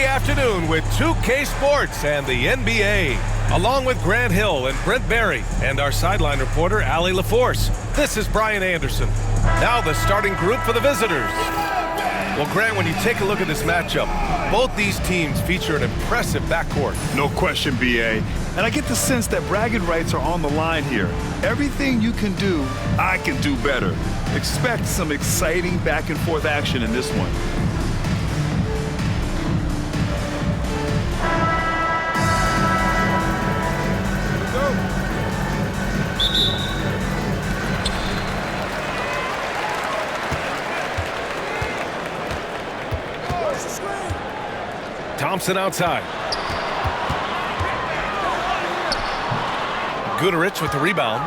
afternoon with 2K Sports and the NBA, along with Grant Hill and Brent Berry and our sideline reporter, Allie LaForce. This is Brian Anderson. Now the starting group for the visitors. Well, Grant, when you take a look at this matchup, both these teams feature an impressive backcourt. No question, B.A. And I get the sense that bragging rights are on the line here. Everything you can do, I can do better. Expect some exciting back-and-forth action in this one. Thompson outside. Guduric with the rebound.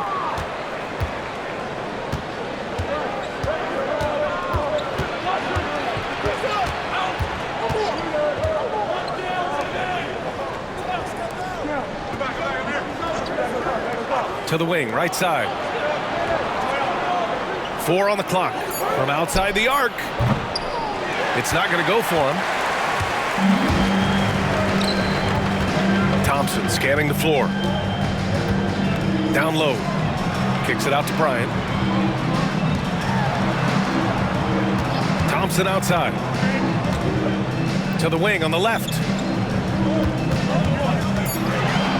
To the wing, right side. 4 on the clock. From outside the arc. It's not going to go for him. Thompson scanning the floor. Down low. Kicks it out to Bryant. Thompson outside. To the wing on the left.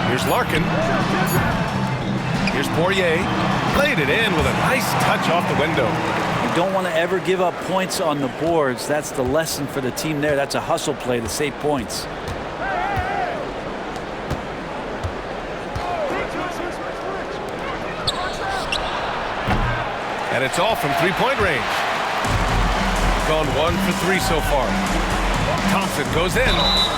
Here's Larkin. Here's Poirier. Played it in with a nice touch off the window. You don't want to ever give up points on the boards. That's the lesson for the team there. That's a hustle play to save points. And it's all from three-point range. Gone 1 for 3 so far. Thompson goes in.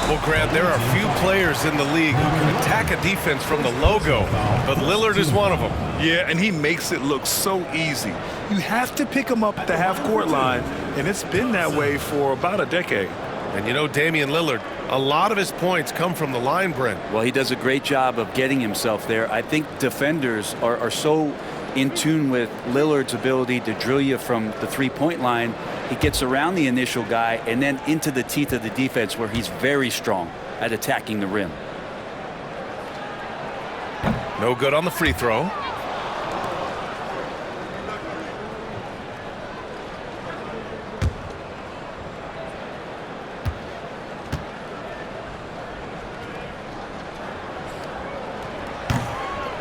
Well, Grant, there are few players in the league who can attack a defense from the logo, but Lillard is one of them. Yeah, and he makes it look so easy. You have to pick him up at the half-court line, and it's been that way for about a decade. And you know, Damian Lillard, a lot of his points come from the line, Brent. Well, he does a great job of getting himself there. I think defenders are so in tune with Lillard's ability to drill you from the three-point line. He gets around the initial guy and then into the teeth of the defense, where he's very strong at attacking the rim. No good on the free throw.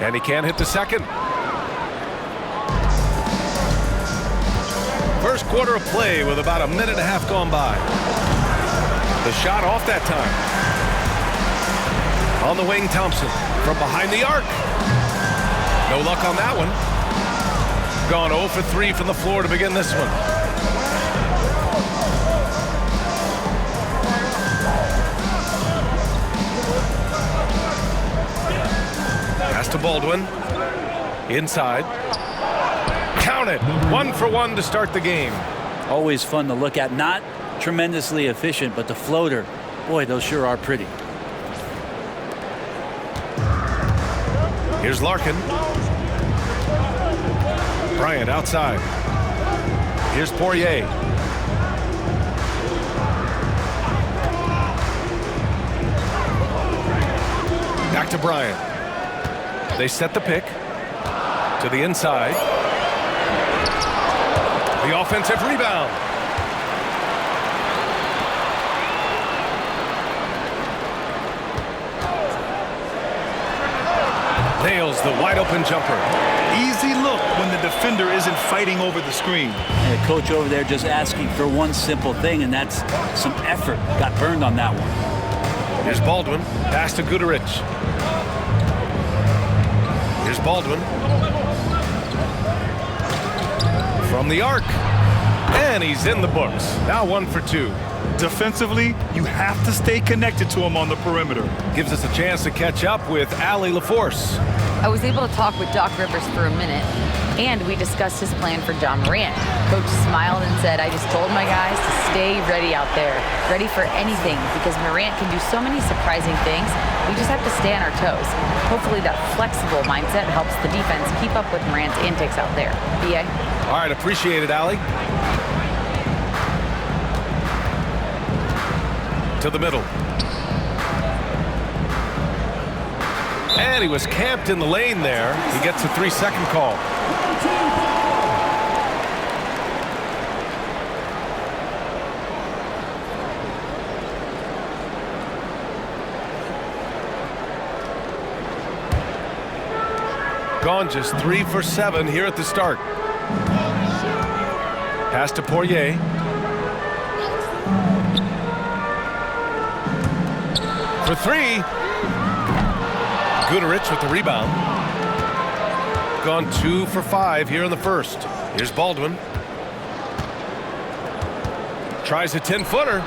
And he can't hit the second. First quarter of play with about a minute and a half gone by. The shot off that time. On the wing, Thompson from behind the arc. No luck on that one. Gone 0 for 3 from the floor to begin this one. Pass to Baldwin. Inside. Count it. 1 for 1 to start the game. Always fun to look at. Not tremendously efficient, but the floater, boy, those sure are pretty. Here's Larkin. Bryant outside. Here's Poirier. Back to Bryant. They set the pick to the inside. The offensive rebound. Nails the wide open jumper. Easy look when the defender isn't fighting over the screen. And the coach over there just asking for one simple thing, and that's some effort. Got burned on that one. Here's Baldwin. Pass to Guduric. Here's Baldwin. From the arc. And he's in the books. Now 1 for 2. Defensively, you have to stay connected to him on the perimeter. Gives us a chance to catch up with Allie LaForce. I was able to talk with Doc Rivers for a minute, and we discussed his plan for John Morant. Coach smiled and said, I just told my guys to stay ready out there, ready for anything, because Morant can do so many surprising things. We just have to stay on our toes. Hopefully that flexible mindset helps the defense keep up with Morant's antics out there. B.A.? All right, appreciate it, Allie. To the middle. And he was camped in the lane there. He gets a 3-second call. Gone just 3 for 7 here at the start. Pass to Poirier. For 3. Guduric with the rebound. Gone 2 for 5 here in the first. Here's Baldwin. Tries a 10-footer.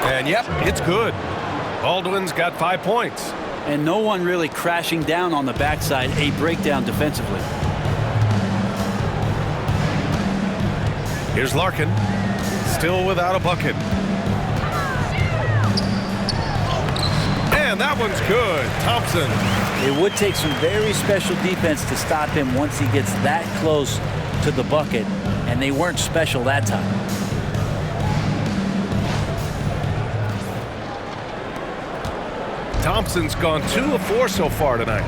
And yep, it's good. Baldwin's got 5 points. And no one really crashing down on the backside. A breakdown defensively. Here's Larkin. Still without a bucket. And that one's good. Thompson. It would take some very special defense to stop him once he gets that close to the bucket. And they weren't special that time. Thompson's gone 2 of 4 so far tonight.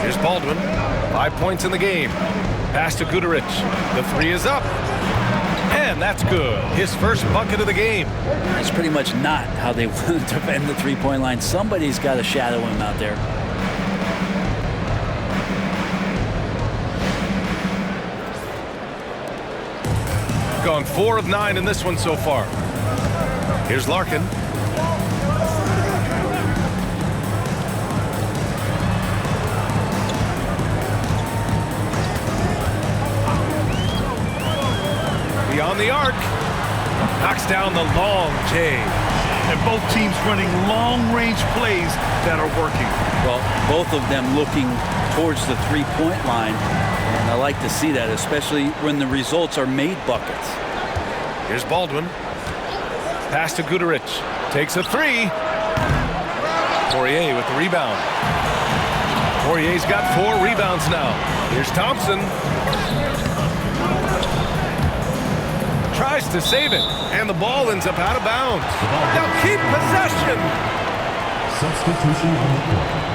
Here's Baldwin. 5 points in the game. Pass to Guduric. The 3 is up. And that's good. His first bucket of the game. That's pretty much not how they want to defend the three-point line. Somebody's got to shadow him out there. Gone 4 of 9 in this one so far. Here's Larkin. Beyond the arc. Knocks down the long J. And both teams running long-range plays that are working. Well, both of them looking towards the three-point line. And I like to see that, especially when the results are made buckets. Here's Baldwin. Pass to Guduric. Takes a 3. Poirier with the rebound. Poirier's got 4 rebounds now. Here's Thompson. Tries to save it. And the ball ends up out of bounds. They'll keep possession. Substitution on the court.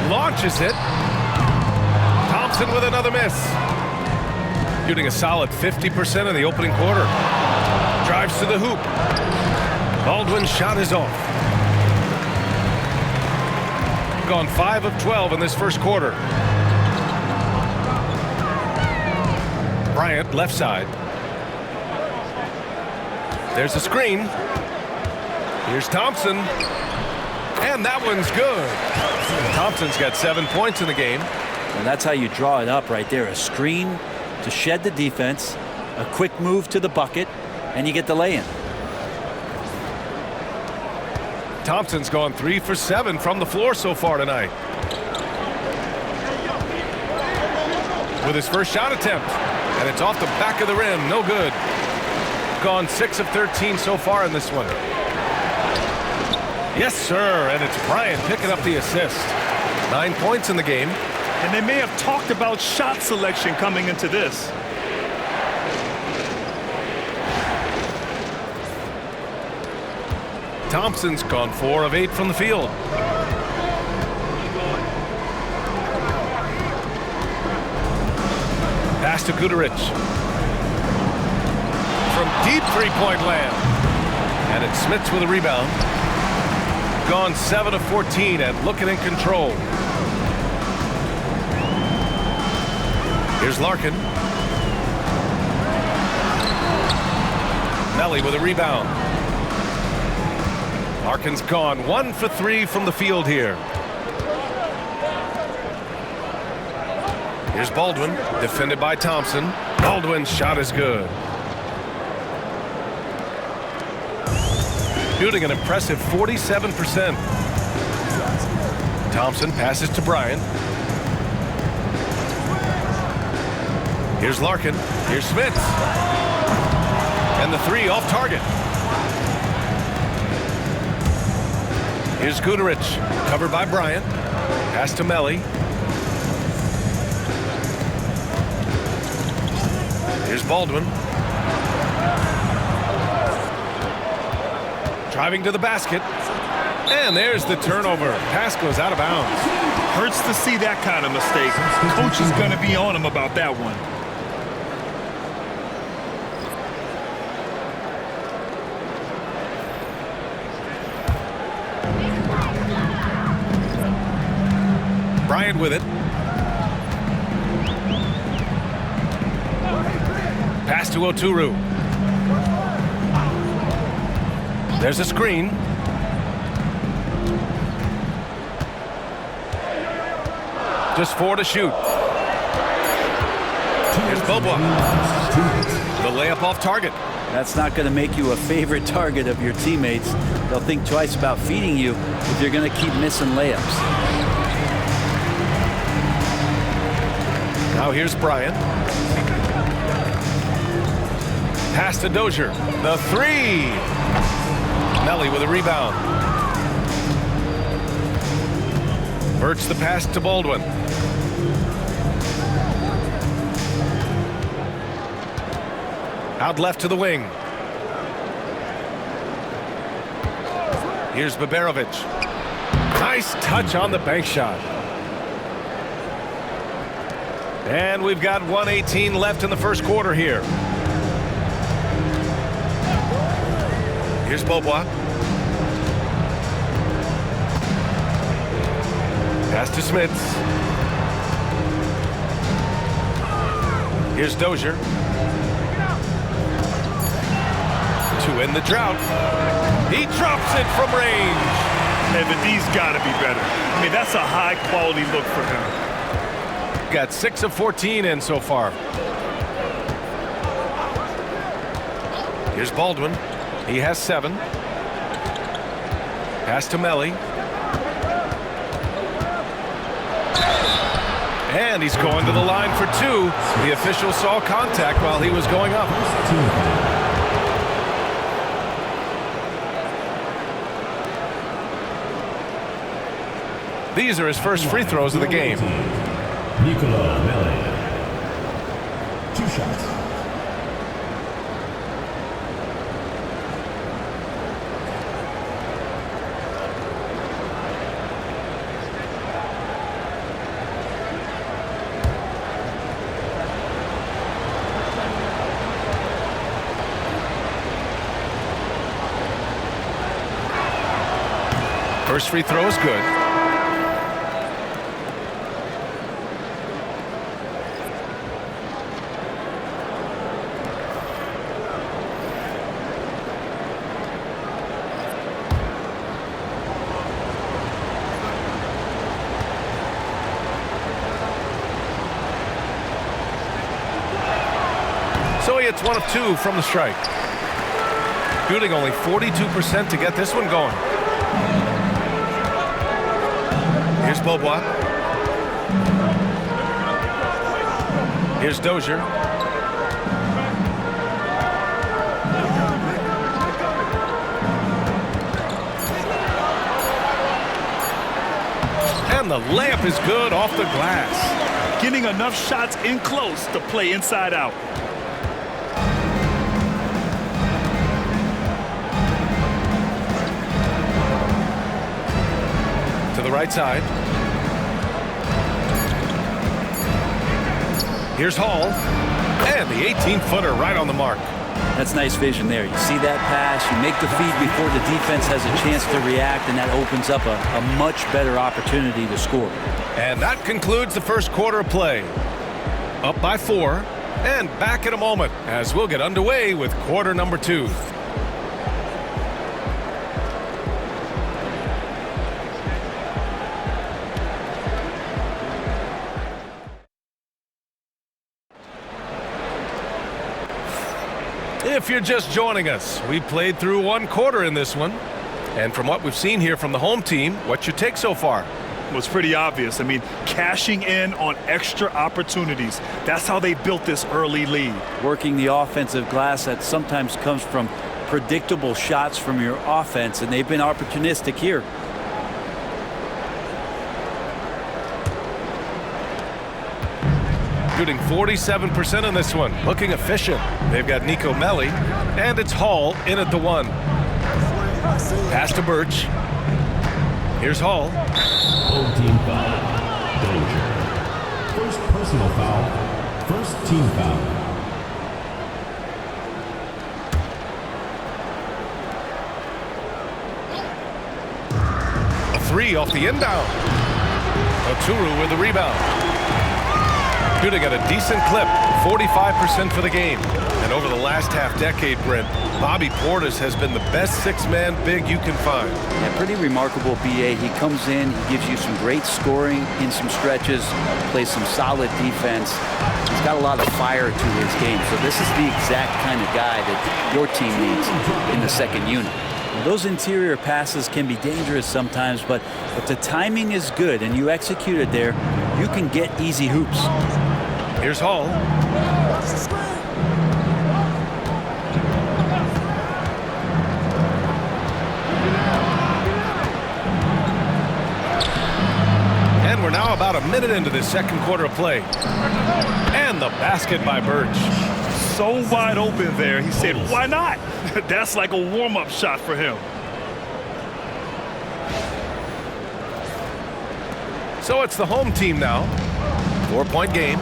Launches it. Thompson with another miss. Shooting a solid 50% in the opening quarter. Drives to the hoop. Baldwin's shot is off. Gone 5 of 12 in this first quarter. Bryant left side. There's a screen. Here's Thompson. And that one's good. Thompson's got 7 points in the game. And that's how you draw it up right there. A screen to shed the defense, a quick move to the bucket, and you get the lay-in. Thompson's gone 3 for 7 from the floor so far tonight. With his first shot attempt. And it's off the back of the rim. No good. Gone 6 of 13 so far in this one. Yes, sir. And it's Bryant picking up the assist. 9 points in the game. And they may have talked about shot selection coming into this. Thompson's gone 4 of 8 from the field. Pass to Guduric. From deep three-point land. And it's Smits with a rebound. Gone 7 of 14 and looking in control. Here's Larkin. Melly with a rebound. Larkin's gone 1 for 3 from the field here. Here's Baldwin, defended by Thompson. Baldwin's shot is good. Shooting an impressive 47%. Thompson passes to Bryant. Here's Larkin. Here's Smits. And the 3 off target. Here's Guduric, covered by Bryant. Pass to Melli. Here's Baldwin. Driving to the basket. And there's the turnover. Pass goes out of bounds. Hurts to see that kind of mistake. Coach is going to be on him about that one. Bryant with it. Pass to Oturu. There's a screen. Just 4 to shoot. Here's Bobois. The layup off target. That's not going to make you a favorite target of your teammates. They'll think twice about feeding you if you're going to keep missing layups. Now here's Bryant. Pass to Dozier. The 3. Melli with a rebound. Birch the pass to Baldwin. Out left to the wing. Here's Baberovic. Nice touch on the bank shot. And we've got 1:18 left in the first quarter here. Here's Bobois. Pass to Smits. Here's Dozier. To end the drought. He drops it from range. Evan D's got to be better. I mean, that's a high-quality look for him. Got 6 of 14 in so far. Here's Baldwin. He has 7. Pass to Melli. And he's going to the line for 2. The official saw contact while he was going up. These are his first free throws of the game. Nicola Melli. 2 shots. First free throw is good. So he hits 1 of 2 from the strike. Shooting only 42% to get this one going. Here's Bobois. Here's Dozier. And the layup is good off the glass. Getting enough shots in close to play inside out. To the right side. Here's Hall. And the 18-footer right on the mark. That's nice vision there. You see that pass, you make the feed before the defense has a chance to react, and that opens up a much better opportunity to score. And that concludes the first quarter of play. Up by 4, and back in a moment as we'll get underway with quarter number 2. If you're just joining us, we played through 1 quarter in this one. And from what we've seen here from the home team, what's your take so far? Well, it's pretty obvious. I mean, cashing in on extra opportunities. That's how they built this early lead. Working the offensive glass that sometimes comes from predictable shots from your offense, and they've been opportunistic here. shooting 47% in this one, looking efficient. They've got Nico Melli, and it's Hall in at the 1. Pass to Birch. Here's Hall. Home team foul. Danger. First personal foul. First team foul. A 3 off the inbound. Oturu with the rebound. Shooting at a decent clip, 45% for the game. And over the last half-decade, Brent, Bobby Portis has been the best six-man big you can find. Yeah, pretty remarkable, BA. He comes in, he gives you some great scoring in some stretches, plays some solid defense. He's got a lot of fire to his game. So this is the exact kind of guy that your team needs in the second unit. Those interior passes can be dangerous sometimes, but if the timing is good and you execute it there, you can get easy hoops. Here's Hall. And we're now about a minute into the second quarter of play. And the basket by Birch. So wide open there. He said, why not? That's like a warm-up shot for him. So it's the home team now. 4-point game.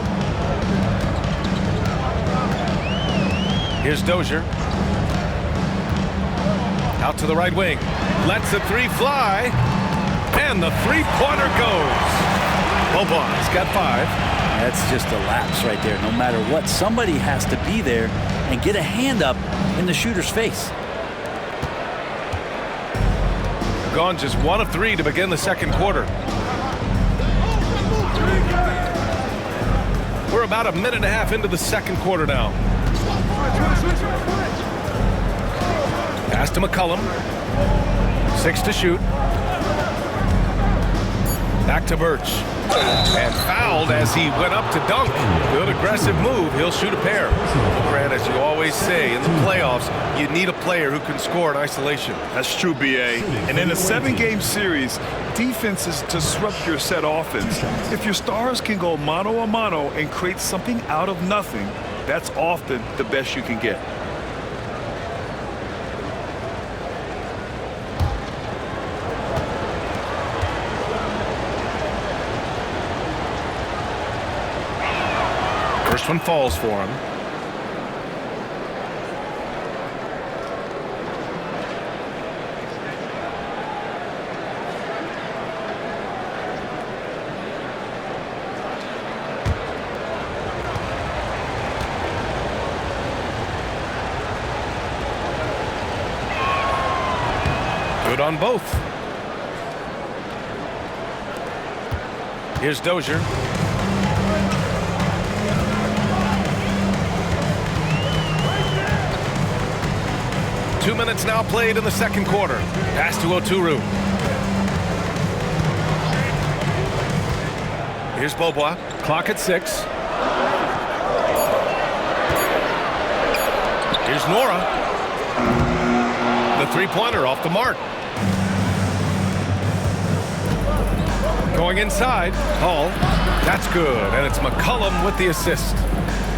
Here's Dozier. Out to the right wing. Lets the 3 fly. And the 3-pointer goes. Boban's got 5. That's just a lapse right there. No matter what, somebody has to be there and get a hand up in the shooter's face. Gone just 1 of 3 to begin the second quarter. We're about a minute and a half into the second quarter now. Pass to McCollum. 6 to shoot. Back to Birch. And fouled as he went up to dunk. Good aggressive move. He'll shoot a pair. Grant, as you always say, in the playoffs, you need a player who can score in isolation. That's true, BA. And in a 7-game series, defense is to disrupt your set offense. If your stars can go mano-a-mano and create something out of nothing, that's often the best you can get. First one falls for him. Good on both. Here's Dozier. Two minutes now played in the second quarter. Pass to Oturu. Here's Bobois. Clock at 6. Here's Nora. The 3-pointer off the mark. Going inside. Hall. That's good. And it's McCollum with the assist.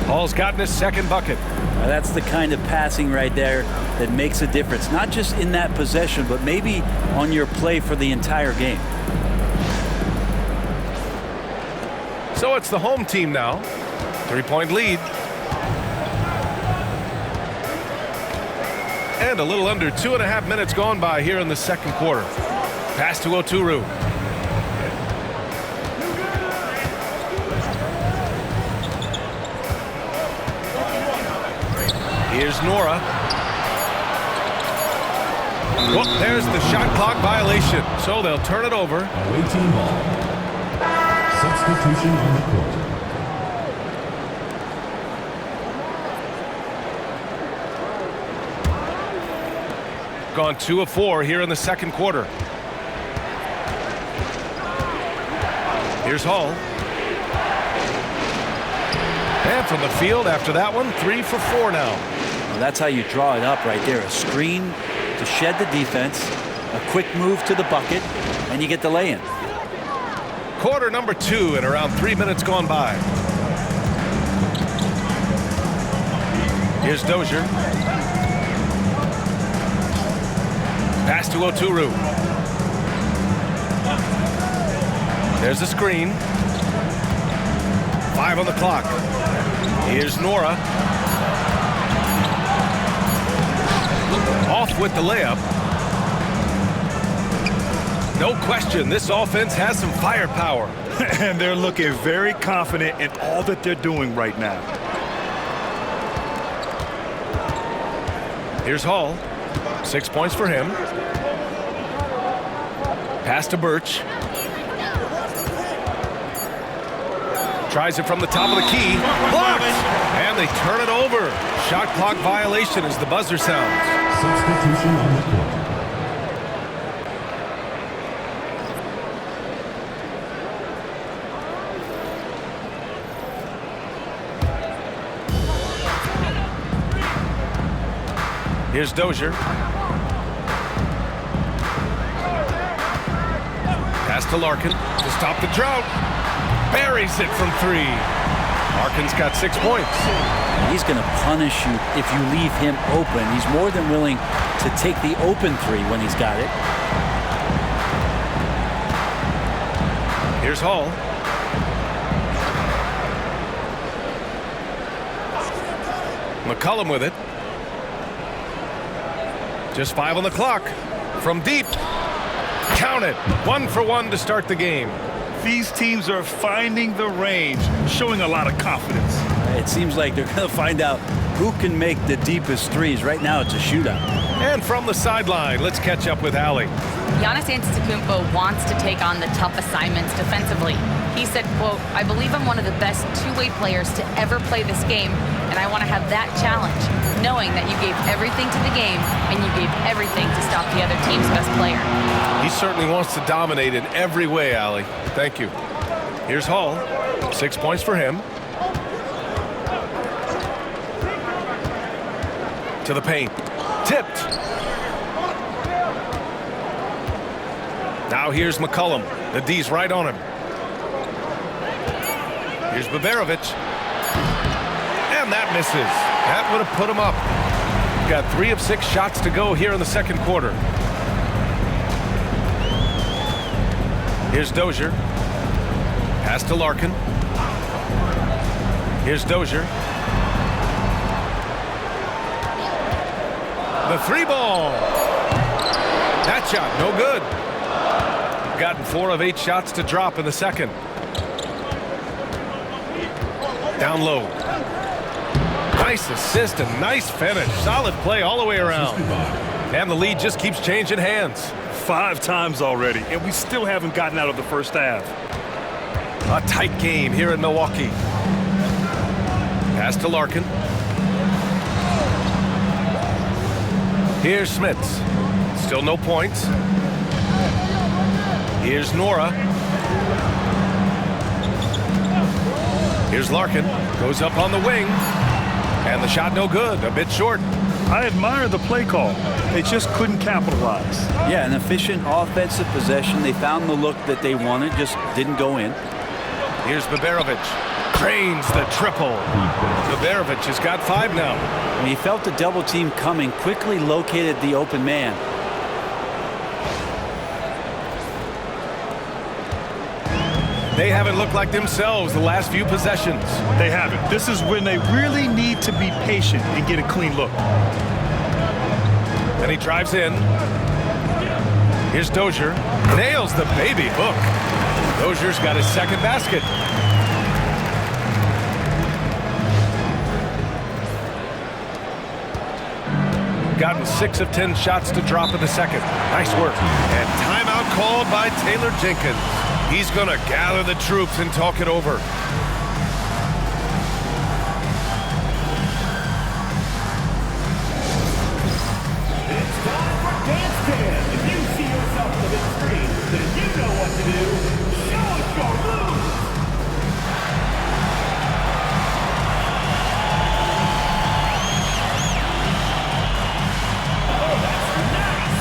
Hall's gotten his second bucket. Now that's the kind of passing right there that makes a difference, not just in that possession, but maybe on your play for the entire game. So it's the home team now. 3-point lead. And a little under 2.5 minutes gone by here in the second quarter. Pass to Oturu. Here's Nora. Well, there's the shot clock violation, so they'll turn it over. Away team ball. Substitution on the court. Gone 2 of 4 here in the second quarter. Here's Hall. And from the field after that one, 3 for 4 now. Well, that's how you draw it up right there. A screen to shed the defense, a quick move to the bucket, and you get the lay-in. Quarter number 2 and around 3 minutes gone by. Here's Dozier. Pass to Oturu. There's the screen. 5 on the clock. Here's Nora. Off with the layup. No question, this offense has some firepower. And they're looking very confident in all that they're doing right now. Here's Hall. 6 points for him. Pass to Birch. Tries it from the top of the key. Blocked! And they turn it over. Shot clock violation as the buzzer sounds. Substitution on the court. Here's Dozier. Pass to Larkin to stop the drought. Buries it from 3. Larkin's got 6 points. He's going to punish you if you leave him open. He's more than willing to take the open 3 when he's got it. Here's Hall. McCollum with it. Just 5 on the clock. From deep. Count it. 1 for 1 to start the game. These teams are finding the range, showing a lot of confidence. It seems like they're going to find out who can make the deepest threes. Right now, it's a shootout. And from the sideline, let's catch up with Allie. Giannis Antetokounmpo wants to take on the tough assignments defensively. He said, quote, "I believe I'm one of the best two-way players to ever play this game, and I want to have that challenge, knowing that you gave everything to the game and you gave everything to stop the other team's best player." He certainly wants to dominate in every way, Allie. Thank you. Here's Hall. 6 points for him. To the paint. Tipped. Now here's McCollum. The D's right on him. Here's Baberovic. And that misses. That would have put him up. Got 3 of 6 shots to go here in the second quarter. Here's Dozier. Pass to Larkin. Here's Dozier. The 3-ball. That shot, no good. Gotten 4 of 8 shots to drop in the second. Down low. Nice assist and nice finish. Solid play all the way around. And the lead just keeps changing hands. 5 times already, and we still haven't gotten out of the first half. A tight game here in Milwaukee. Pass to Larkin. Here's Smits. Still no points. Here's Nora. Here's Larkin. Goes up on the wing. And the shot no good. A bit short. I admire the play call. They just couldn't capitalize. Yeah, an efficient offensive possession. They found the look that they wanted, just didn't go in. Here's Baberovic. Drains the triple. Baberovic has got 5 now. When he felt the double team coming, quickly located the open man. They haven't looked like themselves the last few possessions. They haven't. This is when they really need to be patient and get a clean look. And he drives in. Here's Dozier. Nails the baby hook. Dozier's got his second basket. Gotten 6 of 10 shots to drop in the second. Nice work. And timeout called by Taylor Jenkins. He's going to gather the troops and talk it over. It's time for Dance Cam. If you see yourself on the big screen, then you know what to do. Show us your moves. Oh, that's nice.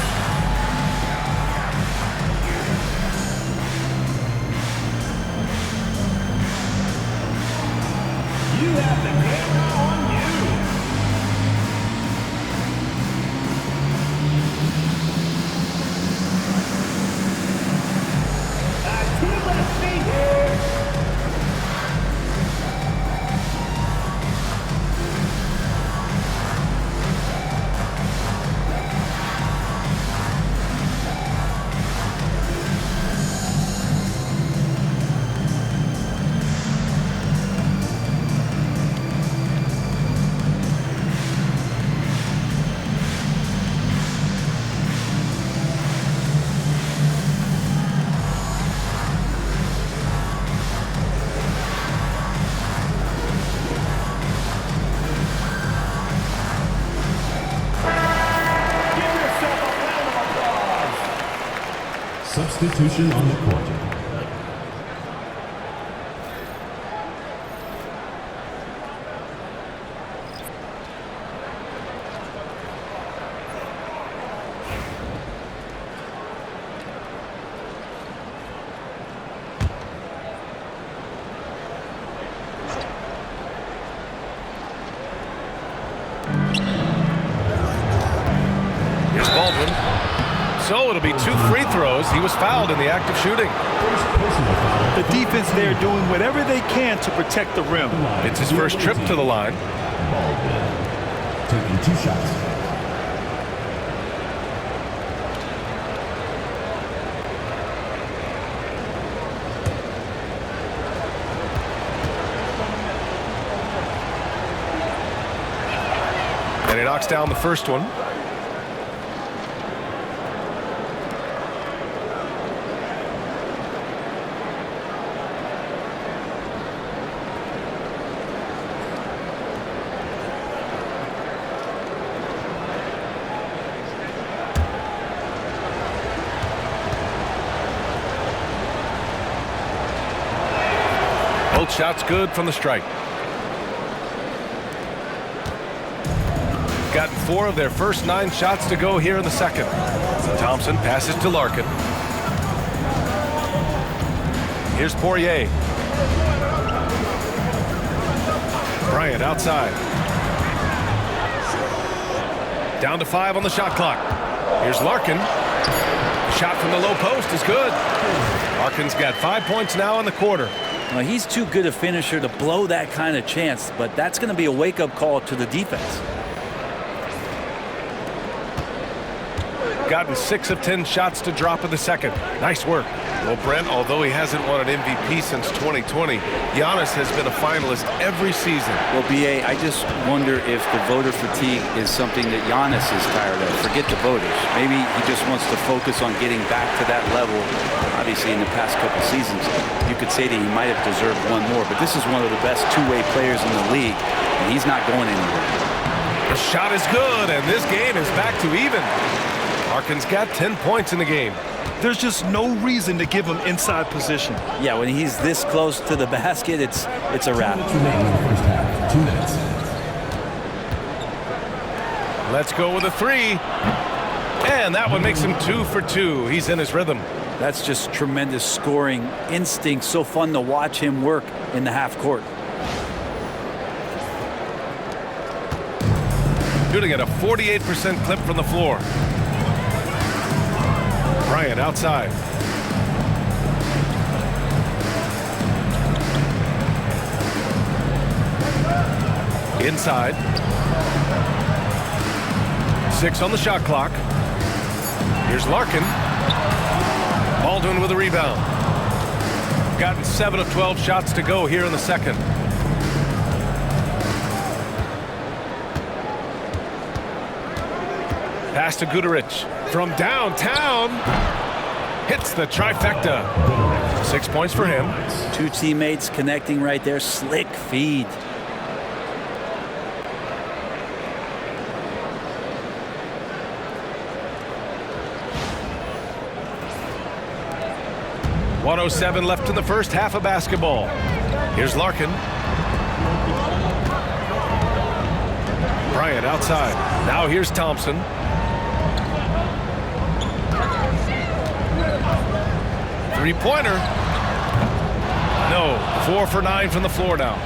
Substitution on the court. Here's Baldwin. So it'll be 2 free throws. He was fouled in the act of shooting. The defense there doing whatever they can to protect the rim. It's his first trip to the line. Taking 2 shots. And he knocks down the first one. Both shots good from the strike. Gotten 4 of their first 9 shots to go here in the second. Thompson passes to Larkin. Here's Poirier. Bryant outside. Down to 5 on the shot clock. Here's Larkin. Shot from the low post is good. Larkin's got 5 points now in the quarter. Well, he's too good a finisher to blow that kind of chance, but that's going to be a wake-up call to the defense. Gotten 6 of 10 shots to drop in the second. Nice work. Well, Brent, although he hasn't won an MVP since 2020, Giannis has been a finalist every season. Well, BA, I just wonder if the voter fatigue is something that Giannis is tired of. Forget the voters. Maybe he just wants to focus on getting back to that level. Obviously, in the past couple seasons, you could say that he might have deserved one more, but this is one of the best two-way players in the league, and he's not going anywhere. The shot is good, and this game is back to even. Larkin's got 10 points in the game. There's just no reason to give him inside position. Yeah, when he's this close to the basket, it's a wrap. Remaining in the first half. 2 minutes. Let's go with a 3. And that one makes him 2 for 2. He's in his rhythm. That's just tremendous scoring instinct. So fun to watch him work in the half court. Shooting at a 48% clip from the floor. Bryant outside. Inside. 6 on the shot clock. Here's Larkin. Baldwin with a rebound. Gotten 7 of 12 shots to go here in the second. Pass to Guduric from downtown. Hits the trifecta. 6 points for him. 2 teammates connecting right there. Slick feed. .107 left in the first half of basketball. Here's Larkin. Bryant outside. Now here's Thompson. Three-pointer. No. 4 for 9 from the floor now.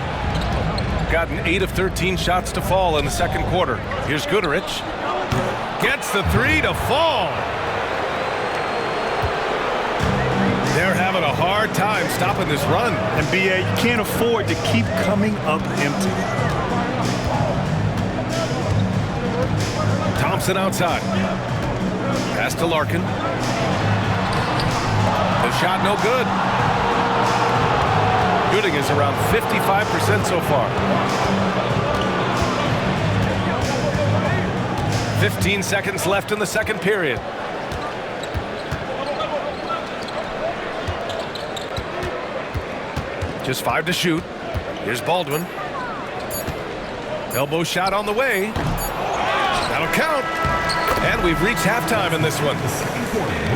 Gotten 8 of 13 shots to fall in the second quarter. Here's Guduric. Gets the 3 to fall. They're having a hard time stopping this run. And BA, you can't afford to keep coming up empty. Thompson outside. Pass to Larkin. The shot no good. Shooting is around 55% so far. 15 seconds left in the second period. Just 5 to shoot. Here's Baldwin. Elbow shot on the way. That'll count. And we've reached halftime in this one.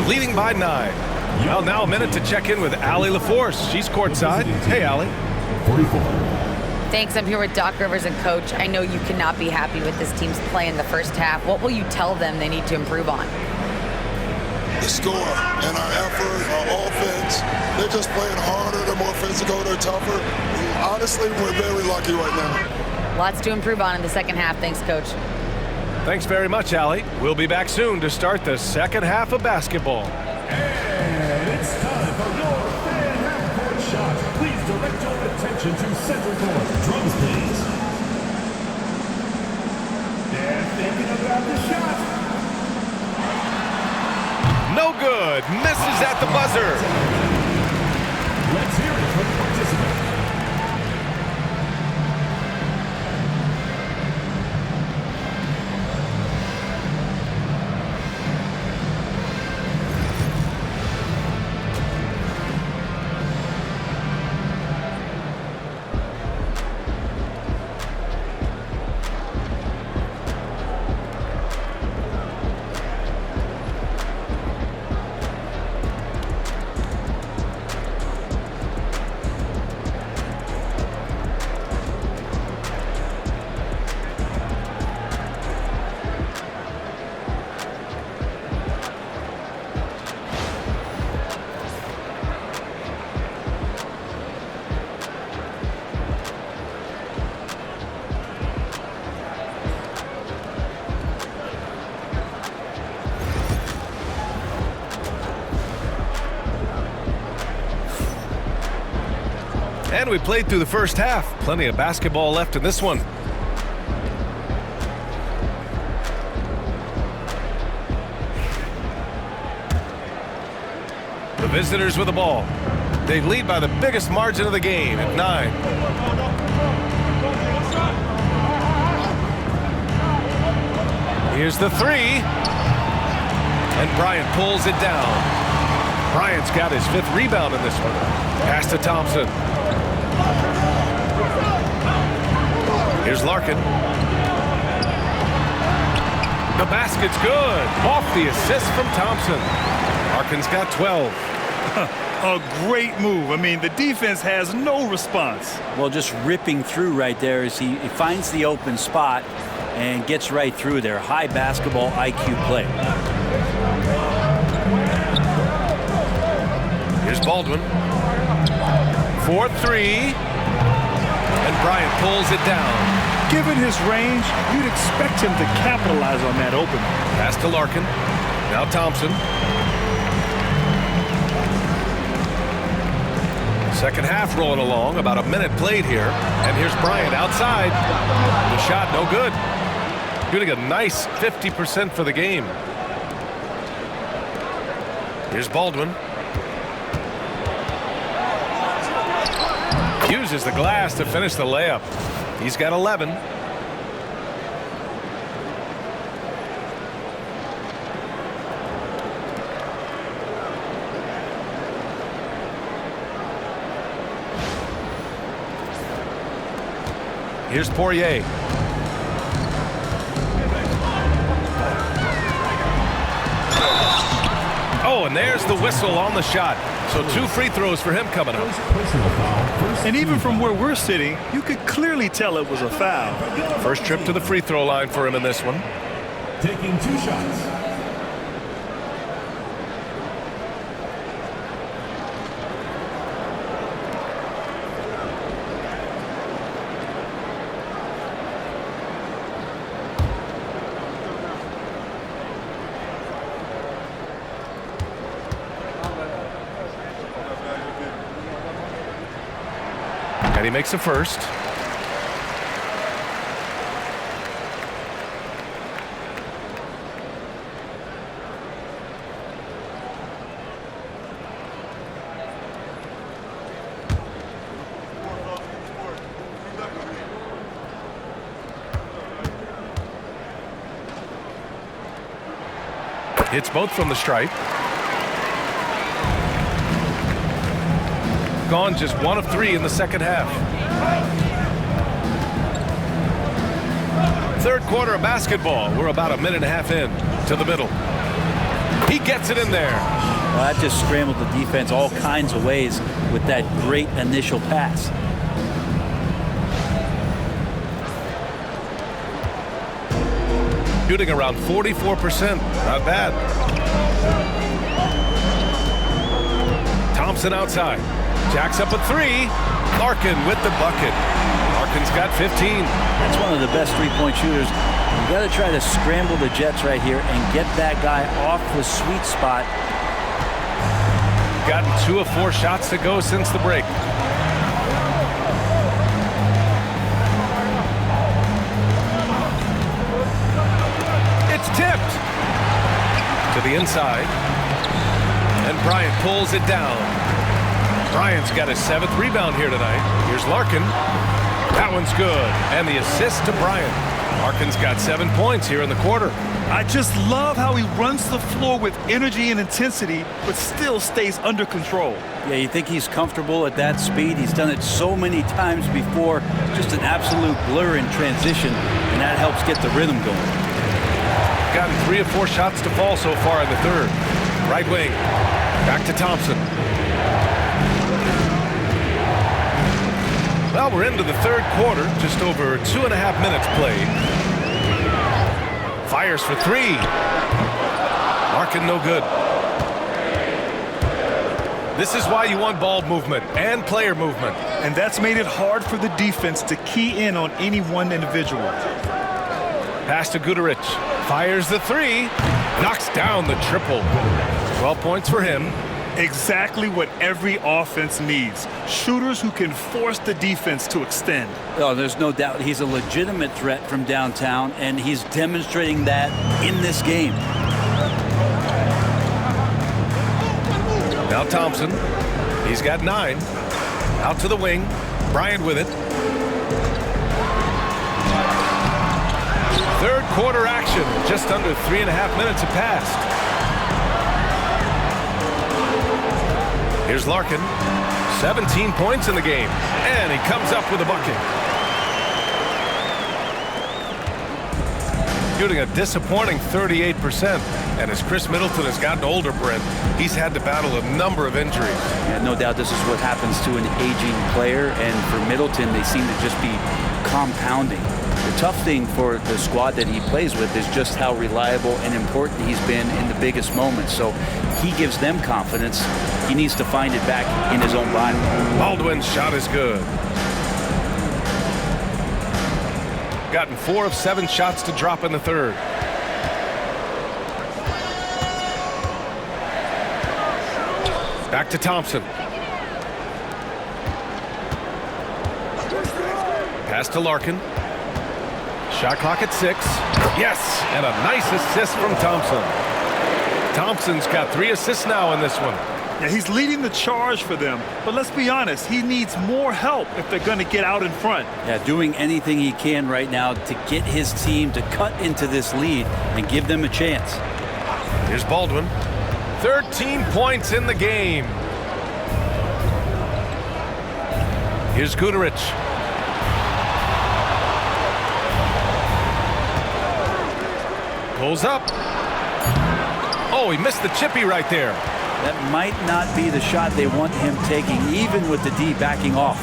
Leading by 9. Well, now a minute to check in with Allie LaForce. She's courtside. Hey, Allie. 44. Thanks. I'm here with Doc Rivers and Coach. I know you cannot be happy with this team's play in the first half. What will you tell them they need to improve on? The score and our effort, our offense. They're just playing harder. They're more physical. They're tougher. Honestly, we're very lucky right now. Lots to improve on in the second half. Thanks, Coach. Thanks very much, Allie. We'll be back soon to start the second half of basketball. And it's time for your fan half-court shot. Please direct your attention to center court. Drums, please. They're thinking about the shot. No good. Misses at the buzzer. Let's hear it from the participant. And we played through the first half. Plenty of basketball left in this one. The visitors with the ball. They lead by the biggest margin of the game at 9. Here's the three. And Bryant pulls it down. Bryant's got his 5th rebound in this one. Pass to Thompson. Here's Larkin. The basket's good. Off the assist from Thompson. Larkin's got 12. A great move. I mean, the defense has no response. Well, just ripping through right there as he finds the open spot and gets right through there. High basketball IQ play. Here's Baldwin. 4-3. And Bryant pulls it down. Given his range, you'd expect him to capitalize on that opening. Pass to Larkin. Now Thompson. Second half rolling along. About a minute played here. And here's Bryant outside. The shot no good. Shooting a nice 50% for the game. Here's Baldwin. Uses the glass to finish the layup. He's got 11. Here's Poirier. Oh, and there's the whistle on the shot. So 2 free throws for him coming up. And even from where we're sitting, you could clearly tell it was a foul. First trip to the free throw line for him in this one. Taking 2 shots. And he makes a first. Hits both from the stripe. Gone just 1 of 3 in the second half. Third quarter of basketball. We're about a minute and a half in to the middle. He gets it in there. Well, that just scrambled the defense all kinds of ways with that great initial pass. Shooting around 44%. Not bad. Thompson outside. Jacks up a three. Larkin with the bucket. Larkin's got 15. That's one of the best three-point shooters. You got to try to scramble the Jets right here and get that guy off the sweet spot. Gotten 2 of 4 shots to go since the break. It's tipped to the inside, and Bryant pulls it down. Bryant's got his 7th rebound here tonight. Here's Larkin. That one's good, and the assist to Bryant. Larkin's got 7 points here in the quarter. I just love how he runs the floor with energy and intensity, but still stays under control. Yeah, you think he's comfortable at that speed. He's done it so many times before. Just an absolute blur in transition, and that helps get the rhythm going. Gotten 3 of 4 shots to fall so far in the third. Right wing. Back to Thompson. Well, we're into the third quarter. Just over 2.5 minutes played. Fires for 3. Larkin no good. This is why you want ball movement and player movement. And that's made it hard for the defense to key in on any one individual. Pass to Guduric. Fires the 3. Knocks down the triple. 12 points for him. Exactly what every offense needs. Shooters who can force the defense to extend. Oh, there's no doubt he's a legitimate threat from downtown, and he's demonstrating that in this game. Now Thompson. He's got 9. Out to the wing. Bryant with it. Third quarter action. Just under 3.5 minutes have passed. Here's Larkin. 17 points in the game. And he comes up with a bucket. Shooting a disappointing 38%. And as Chris Middleton has gotten older, Brent, he's had to battle a number of injuries. Yeah, no doubt this is what happens to an aging player. And for Middleton, they seem to just be compounding. The tough thing for the squad that he plays with is just how reliable and important he's been in the biggest moments. So he gives them confidence. He needs to find it back in his own body. Baldwin's shot is good. Gotten 4 of 7 shots to drop in the third. Back to Thompson. Pass to Larkin. Shot clock at 6. Yes, and a nice assist from Thompson. Thompson's got 3 assists now in this one. Yeah, he's leading the charge for them, but let's be honest, he needs more help if they're going to get out in front. Yeah, doing anything he can right now to get his team to cut into this lead and give them a chance. Here's Baldwin. 13 points in the game. Here's Guduric. Pulls up. Oh, he missed the chippy right there. That might not be the shot they want him taking, even with the D backing off.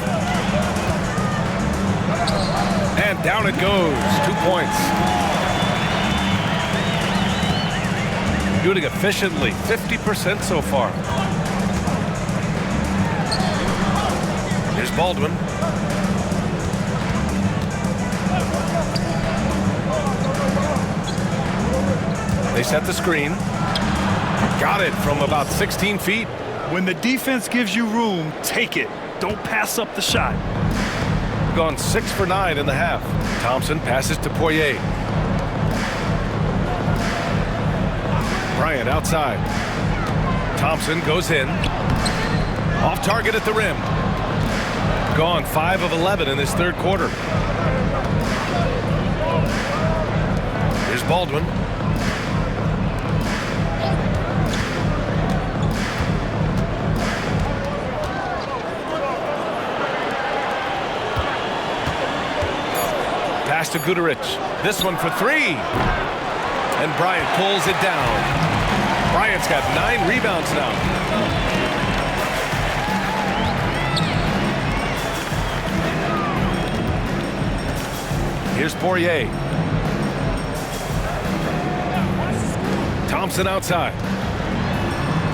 And down it goes. 2 points. Shooting efficiently. 50% so far. Here's Baldwin. They set the screen. Got it from about 16 feet. When the defense gives you room, take it. Don't pass up the shot. Gone 6 for 9 in the half. Thompson passes to Poirier. Bryant outside. Thompson goes in. Off target at the rim. Gone 5 of 11 in this third quarter. Here's Baldwin. Pass to Guduric. This one for 3. And Bryant pulls it down. Bryant's got 9 rebounds now. Here's Poirier. Thompson outside.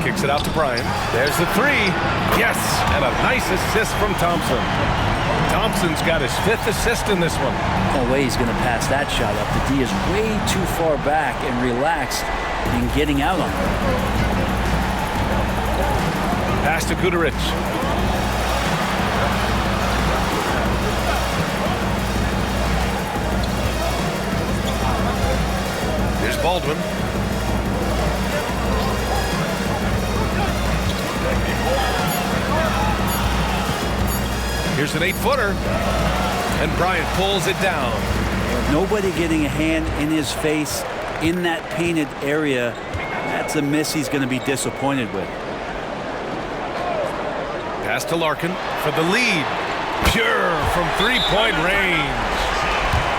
Kicks it out to Bryant. There's the 3. Yes, and a nice assist from Thompson. Thompson's got his 5th assist in this one. No way he's going to pass that shot up. The D is way too far back and relaxed in getting out on it. Pass to Guduric. Here's Baldwin. Here's an 8-footer. And Bryant pulls it down. Nobody getting a hand in his face in that painted area. That's a miss he's going to be disappointed with. Pass to Larkin for the lead. Pure from 3-point range.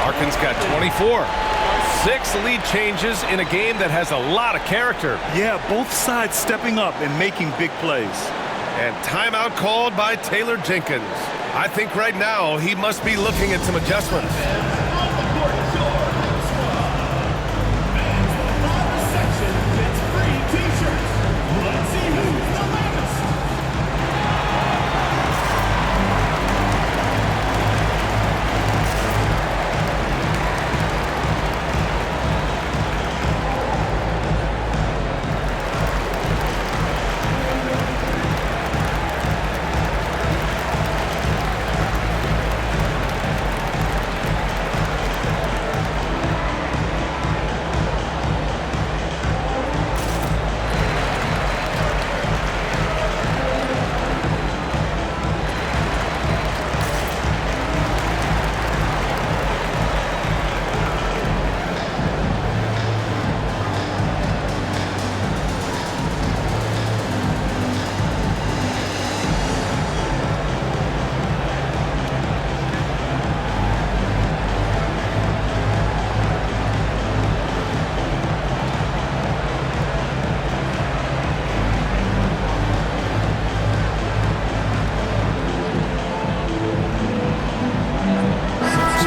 Larkin's got 24. 6 lead changes in a game that has a lot of character. Yeah, both sides stepping up and making big plays. And timeout called by Taylor Jenkins. I think right now he must be looking at some adjustments.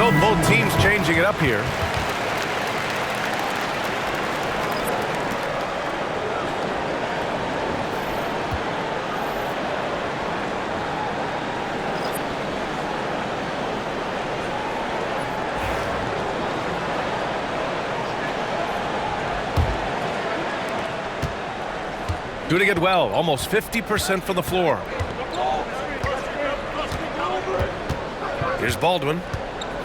So both teams changing it up here. Doing it well, almost 50% from the floor. Here's Baldwin.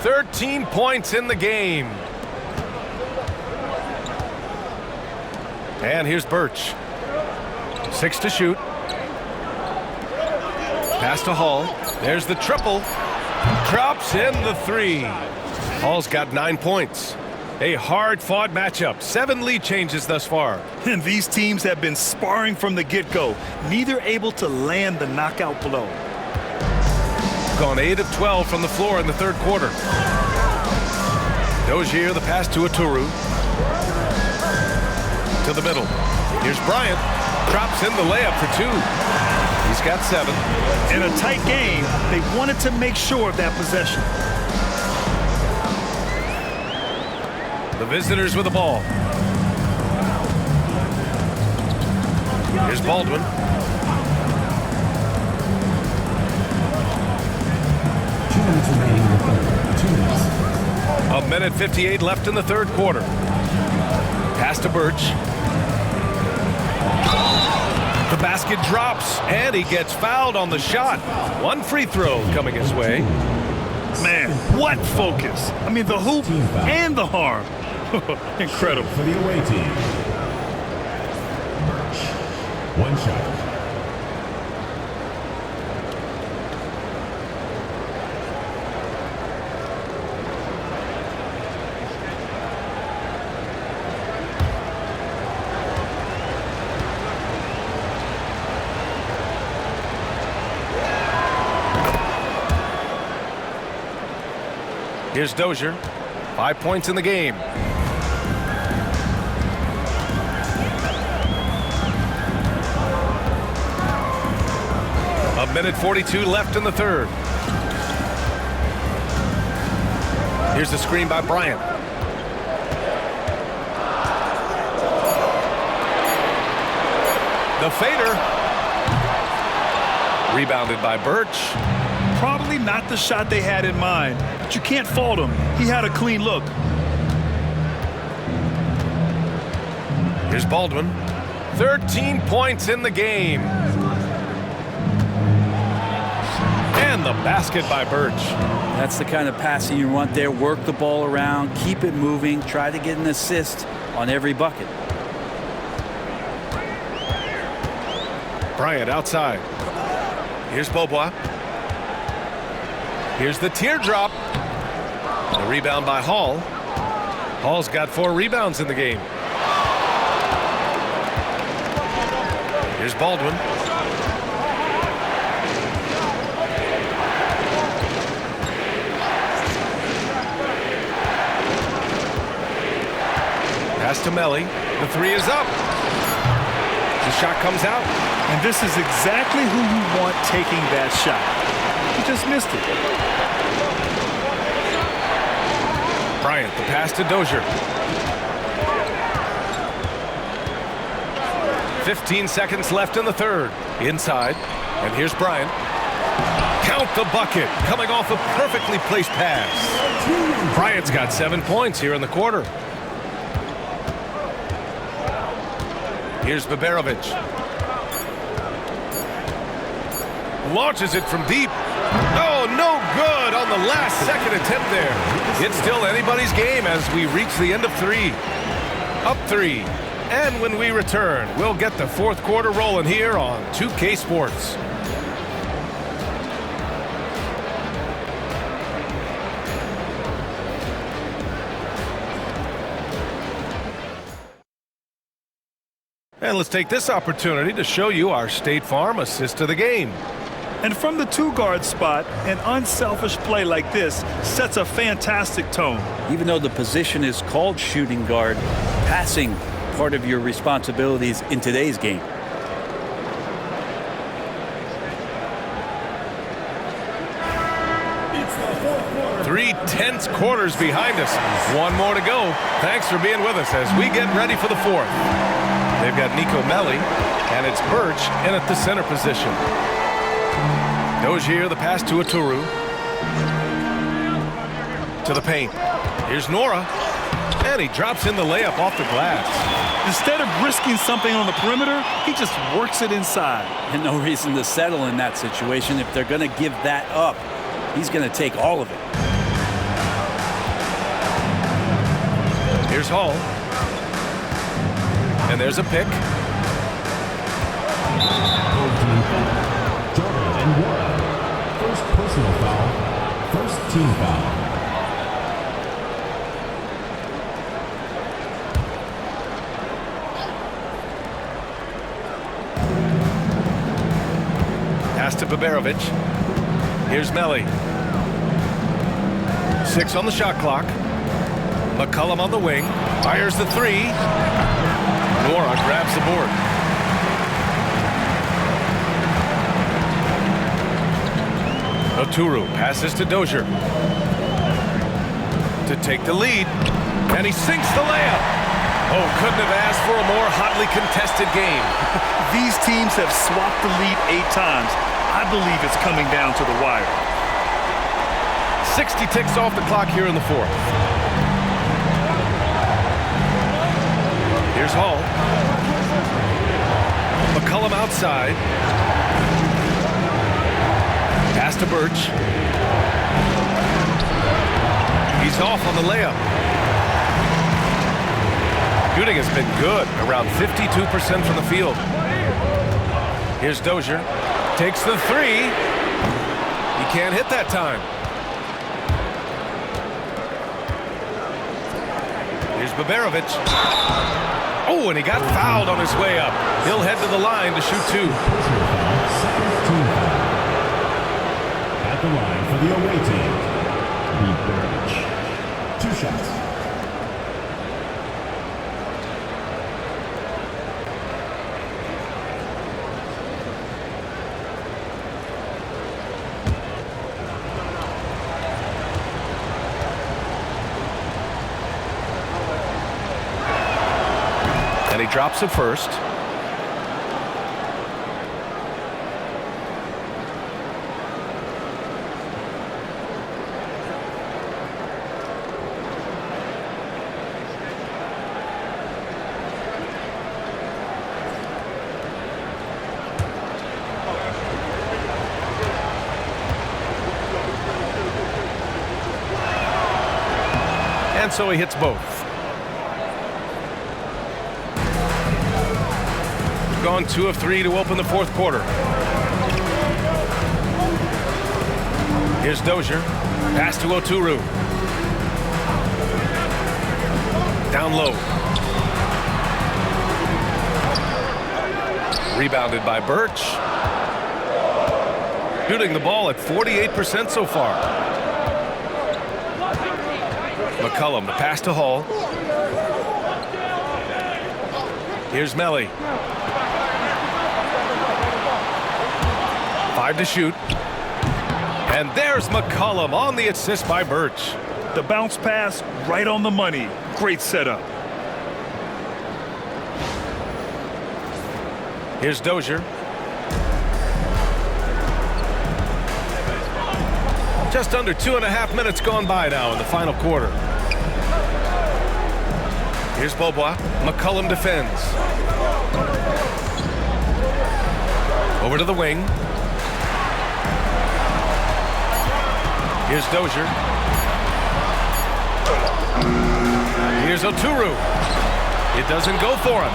13 points in the game. And here's Birch. 6 to shoot. Pass to Hall. There's the triple. Drops in the 3. Hall's got 9 points. A hard-fought matchup. 7 lead changes thus far. And these teams have been sparring from the get-go, neither able to land the knockout blow. Gone 8 of 12 from the floor in the third quarter. Dozier, the pass to Aturu. To the middle. Here's Bryant. Drops in the layup for 2. He's got 7. In a tight game, they wanted to make sure of that possession. The visitors with the ball. Here's Baldwin. Remaining in the third. 2 minutes. A minute 58 left in the third quarter. Pass to Birch. The basket drops, and he gets fouled on the shot. 1 free throw coming his way. Man, what focus. I mean, the hoop and the harm. Incredible. For the away team. Birch. 1 shot. Here's Dozier. 5 points in the game. Minute 42 left in the third. Here's the screen by Bryant. The fader. Rebounded by Birch. Probably not the shot they had in mind, but you can't fault him. He had a clean look. Here's Baldwin. 13 points in the game. And the basket by Birch. That's the kind of passing you want there. Work the ball around, keep it moving, try to get an assist on every bucket. Bryant outside. Here's Beaubois. Here's the teardrop. The rebound by Hall. Hall's got 4 rebounds in the game. Here's Baldwin. Pass to Melly. The 3 is up. The shot comes out. And this is exactly who you want taking that shot. He just missed it. Bryant, the pass to Dozier. 15 seconds left in the third. Inside. And here's Bryant. Count the bucket. Coming off a perfectly placed pass. Bryant's got 7 points here in the quarter. Here's Baberovic. Launches it from deep. Oh, no good on the last second attempt there. It's still anybody's game as we reach the end of 3. Up 3. And when we return, we'll get the fourth quarter rolling here on 2K Sports. And let's take this opportunity to show you our State Farm assist to the game. And from the 2-guard spot, an unselfish play like this sets a fantastic tone. Even though the position is called shooting guard, passing part of your responsibilities in today's game. Three tense quarters behind us. One more to go. Thanks for being with us as we get ready for the fourth. They've got Nico Melli, and it's Birch in at the center position. Dozier, the pass to Aturu. To the paint. Here's Nora. And he drops in the layup off the glass. Instead of risking something on the perimeter, he just works it inside. And no reason to settle in that situation. If they're going to give that up, he's going to take all of it. Here's Hall. And there's a pick. Jordan and Ward. First personal foul. First team foul. Pass to Baberovic. Here's Melli. 6 on the shot clock. McCullum on the wing. Fires the 3. Nora grabs the board. Aturu passes to Dozier. To take the lead. And he sinks the layup. Oh, couldn't have asked for a more hotly contested game. These teams have swapped the lead 8 times. I believe it's coming down to the wire. 60 ticks off the clock here in the fourth. Here's Hall. McCullum outside. Pass to Birch. He's off on the layup. Shooting has been good, around 52% from the field. Here's Dozier. Takes the 3. He can't hit that time. Here's Baberovic. Oh, and he got fouled on his way up. He'll head to the line to shoot 2. At the line for the away team, Birch. 2 shots. drops it first. And so he hits both. Gone 2 of 3 to open the fourth quarter. Here's Dozier. Pass to Oturu. Down low. Rebounded by Birch. Shooting the ball at 48% so far. McCullum, the pass to Hall. Here's Melly. 5 to shoot. And there's McCullum on the assist by Birch. The bounce pass right on the money. Great setup. Here's Dozier. Just under 2.5 minutes gone by now in the final quarter. Here's Beaubois. McCullum defends. Over to the wing. Here's Dozier. Here's Oturu. It doesn't go for him.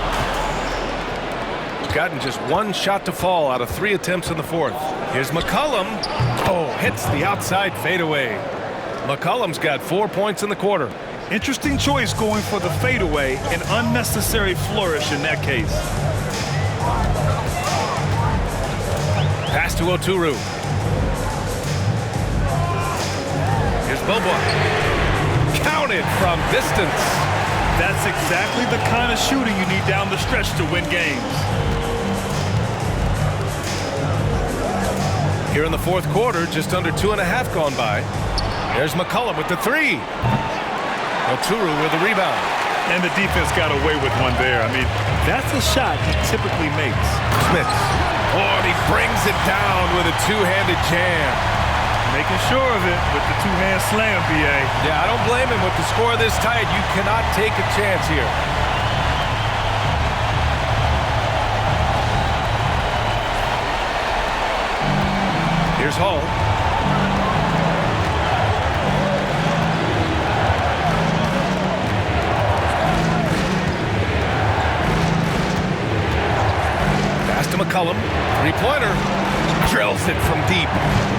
Gotten just 1 shot to fall out of 3 attempts in the fourth. Here's McCullum. Oh, hits the outside fadeaway. McCullum's got 4 points in the quarter. Interesting choice going for the fadeaway, an unnecessary flourish in that case. Pass to Oturu. Here's Beaubois. Counted from distance. That's exactly the kind of shooting you need down the stretch to win games. Here in the fourth quarter, just under 2.5 gone by. There's McCullum with the 3. Oturu with the rebound. And the defense got away with one there. I mean, that's a shot he typically makes. Smith. Oh, and he brings it down with a 2-handed jam. Making sure of it with the 2-hand slam, BA. Yeah, I don't blame him. With the score this tight, you cannot take a chance here. Here's Hall. Pass to McCullum. 3-pointer. Drills it from deep.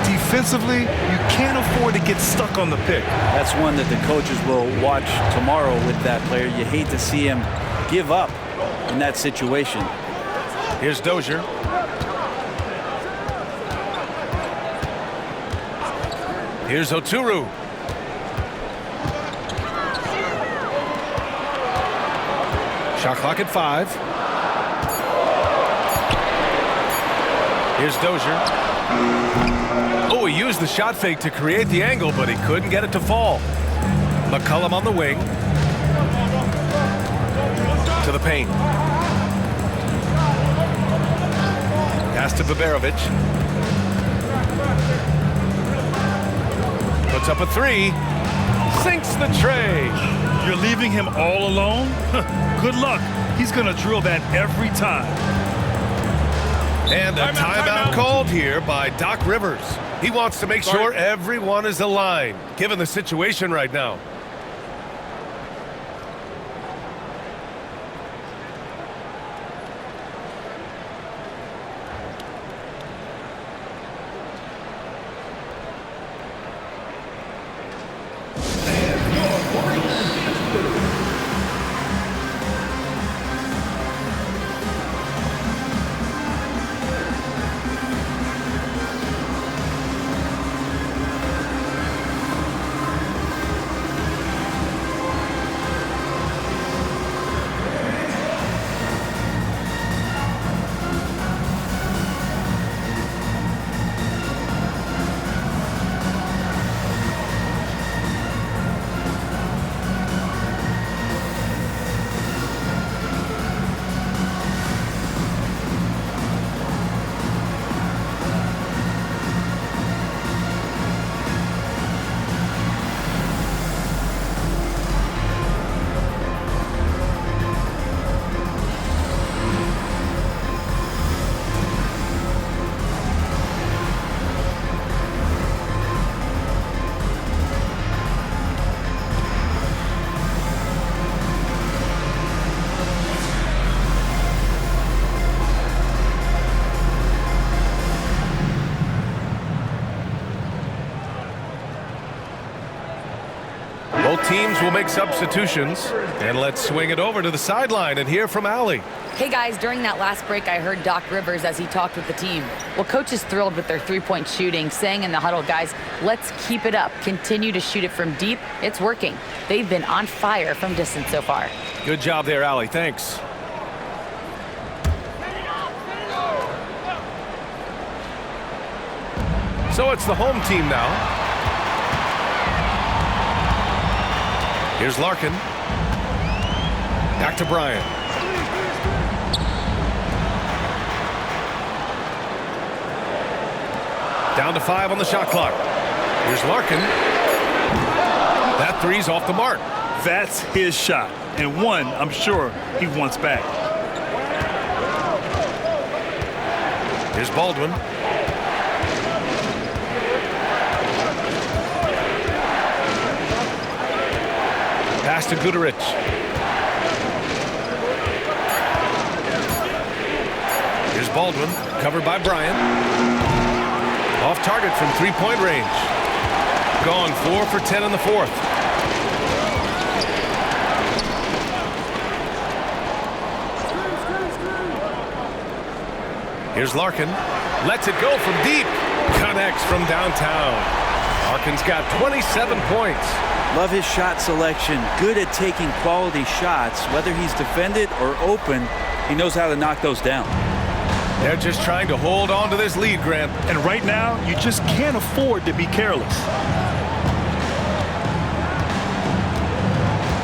Defensively, you can't afford to get stuck on the pick. That's one that the coaches will watch tomorrow with that player. You hate to see him give up in that situation. Here's Dozier. Here's Oturu. Shot clock at 5. Here's Dozier. Oh, he used the shot fake to create the angle, but he couldn't get it to fall. McCullum on the wing. To the paint. Pass to Baberovic. Puts up a 3. Sinks the tray. You're leaving him all alone? Good luck. He's going to drill that every time. And a timeout called here by Doc Rivers. He wants to make sure everyone is aligned, given the situation right now. Both teams will make substitutions. And let's swing it over to the sideline and hear from Allie. Hey guys, during that last break, I heard Doc Rivers as he talked with the team. Well, coach is thrilled with their three-point shooting, saying in the huddle, guys, let's keep it up. Continue to shoot it from deep. It's working. They've been on fire from distance so far. Good job there, Allie. Thanks. So it's the home team now. Here's Larkin. Back to Bryant. Down to 5 on the shot clock. Here's Larkin. That three's off the mark. That's his shot, and one I'm sure he wants back. Here's Baldwin. Pass to Guduric. Here's Baldwin, covered by Bryant. Off target from three-point range. Gone 4 for 10 in the fourth. Here's Larkin. Lets it go from deep. Connects from downtown. Larkin's got 27 points. Love his shot selection. Good at taking quality shots. Whether he's defended or open, he knows how to knock those down. They're just trying to hold on to this lead, Grant. And right now, you just can't afford to be careless.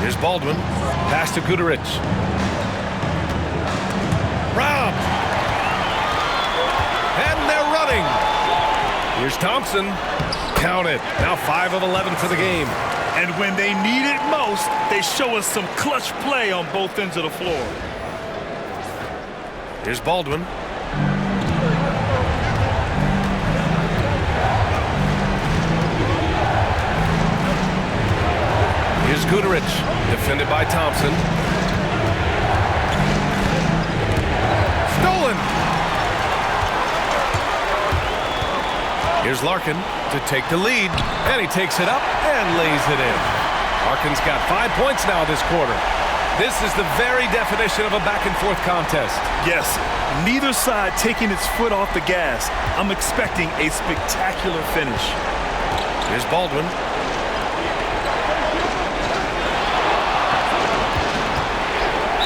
Here's Baldwin. Pass to Guduric. Robbed. And they're running. Here's Thompson. Count it. Now 5 of 11 for the game. And when they need it most, they show us some clutch play on both ends of the floor. Here's Baldwin. Here's Guduric, defended by Thompson. Stolen! Here's Larkin to take the lead, and he takes it up and lays it in. Larkin's got 5 points now this quarter. This is the very definition of a back-and-forth contest. Yes, neither side taking its foot off the gas. I'm expecting a spectacular finish. Here's Baldwin.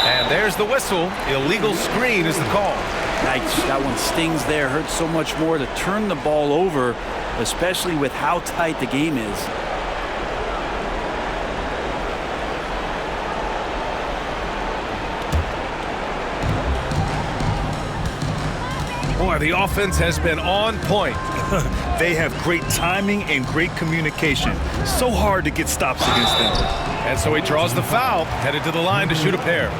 And there's the whistle. Illegal screen is the call. Nice. That one stings there. Hurts so much more to turn the ball over, especially with how tight the game is. Boy, the offense has been on point. They have great timing and great communication. So hard to get stops against them. And so he draws the foul, headed to the line to shoot a pair.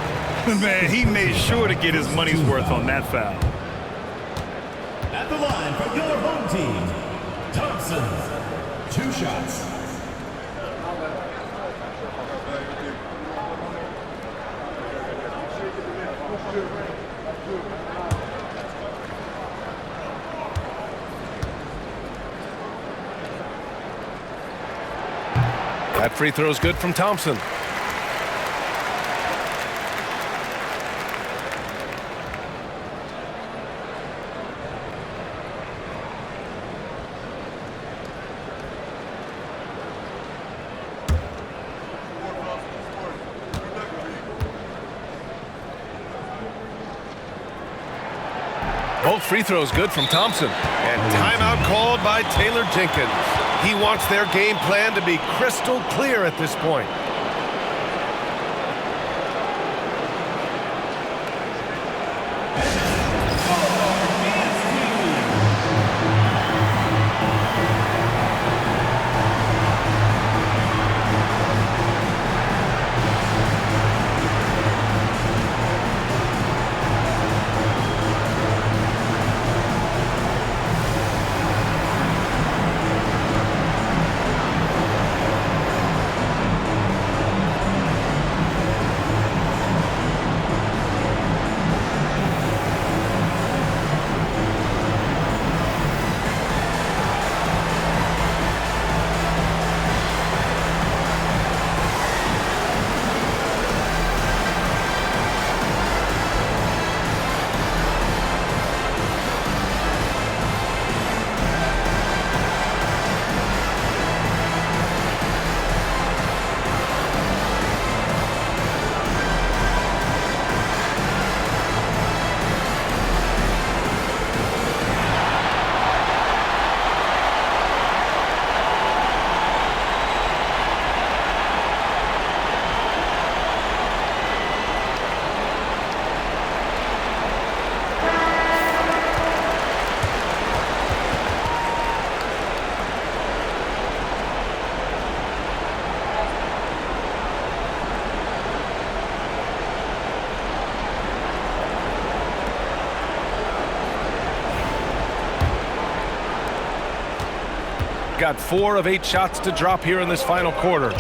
Man, he made sure to get his money's worth on that foul. At the line for your home team, Thompson. 2 shots. That free throw is good from Thompson. Both free throws good from Thompson. And timeout called by Taylor Jenkins. He wants their game plan to be crystal clear at this point. got 4 of 8 shots to drop here in this final quarter.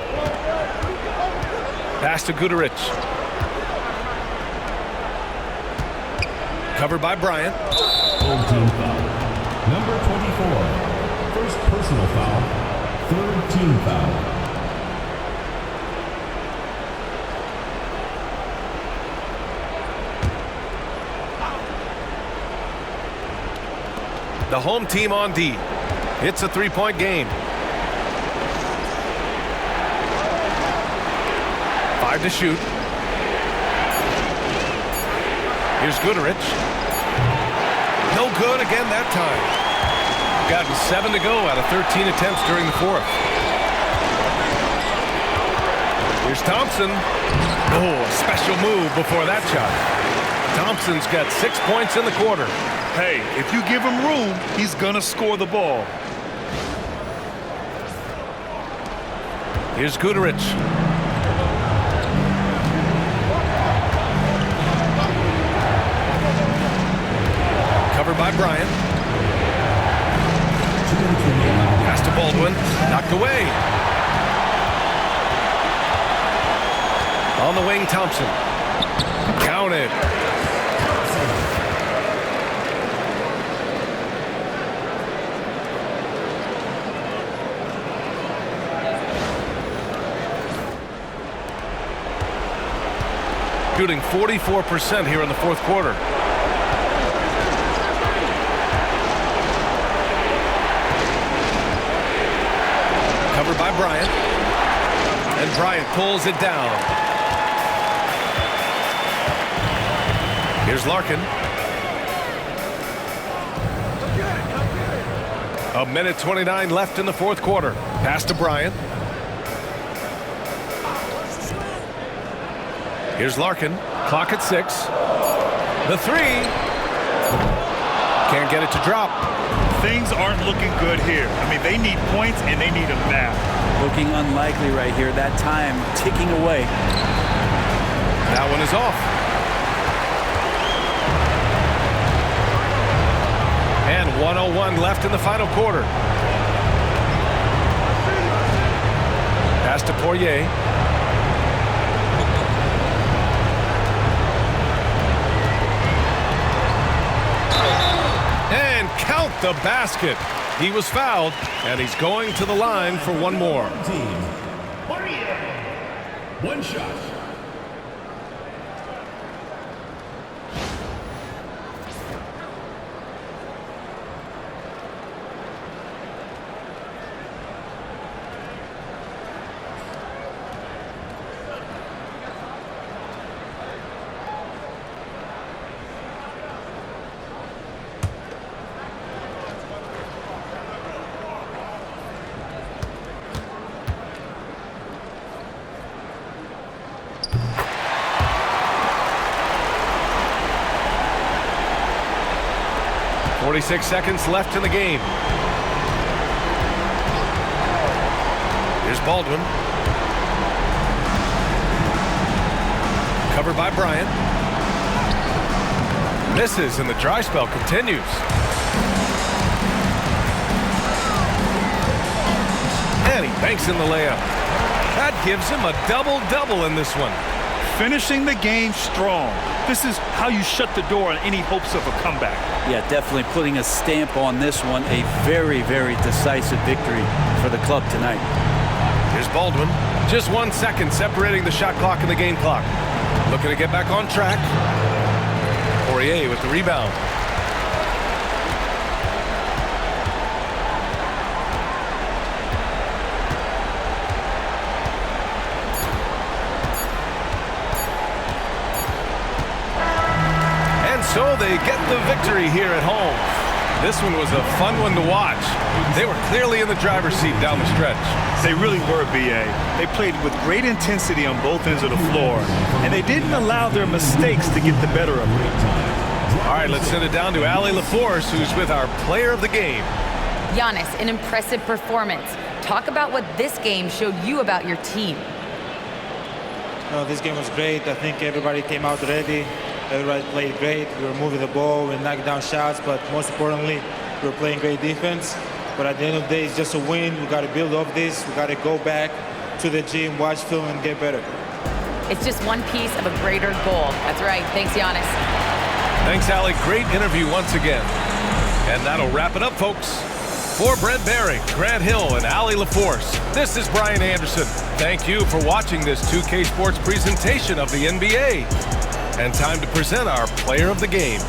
Pass to Guduric. Covered by Bryant. Home team foul. Number 24. First personal foul. Third team foul. The home team on D. It's a 3-point game. 5 to shoot. Here's Guduric. No good again that time. Gotten 7 to go out of 13 attempts during the fourth. Here's Thompson. Oh, a special move before that shot. Thompson's got 6 points in the quarter. Hey, if you give him room, he's going to score the ball. Here's Guduric. Covered by Bryant. Pass to Baldwin. Knocked away. On the wing, Thompson. Counted. Shooting 44% here in the fourth quarter. Covered by Bryant. And Bryant pulls it down. Here's Larkin. A minute 29 left in the fourth quarter. Pass to Bryant. Here's Larkin. Clock at 6. The 3. Can't get it to drop. Things aren't looking good here. I mean, they need points, and they need them now. Looking unlikely right here. That time ticking away. That one is off. And 1:01 left in the final quarter. Pass to Poirier. And count the basket. He was fouled, and he's going to the line for one more. Team. One shot. .46 seconds left in the game. Here's Baldwin. Covered by Bryant. Misses, and the dry spell continues. And he banks in the layup. That gives him a double-double in this one. Finishing the game strong. This is how you shut the door on any hopes of a comeback. Yeah, definitely putting a stamp on this one. A very, very decisive victory for the club tonight. Here's Baldwin. Just 1 second separating the shot clock and the game clock. Looking to get back on track. Poirier with the rebound. So they get the victory here at home. This one was a fun one to watch. They were clearly in the driver's seat down the stretch. They really were, BA. They played with great intensity on both ends of the floor, and they didn't allow their mistakes to get the better of them. All right, let's send it down to Ali LaForce, who's with our player of the game. Giannis, an impressive performance. Talk about what this game showed you about your team. No, this game was great. I think everybody came out ready. Everybody played great. We were moving the ball, we knocked down shots, but most importantly, we were playing great defense. But at the end of the day, it's just a win. We got to build off this. We got to go back to the gym, watch film, and get better. It's just one piece of a greater goal. That's right. Thanks, Giannis. Thanks, Ali. Great interview once again. And that'll wrap it up, folks. For Brent Barry, Grant Hill, and Ali LaForce, this is Brian Anderson. Thank you for watching this 2K Sports presentation of the NBA. And time to present our player of the game.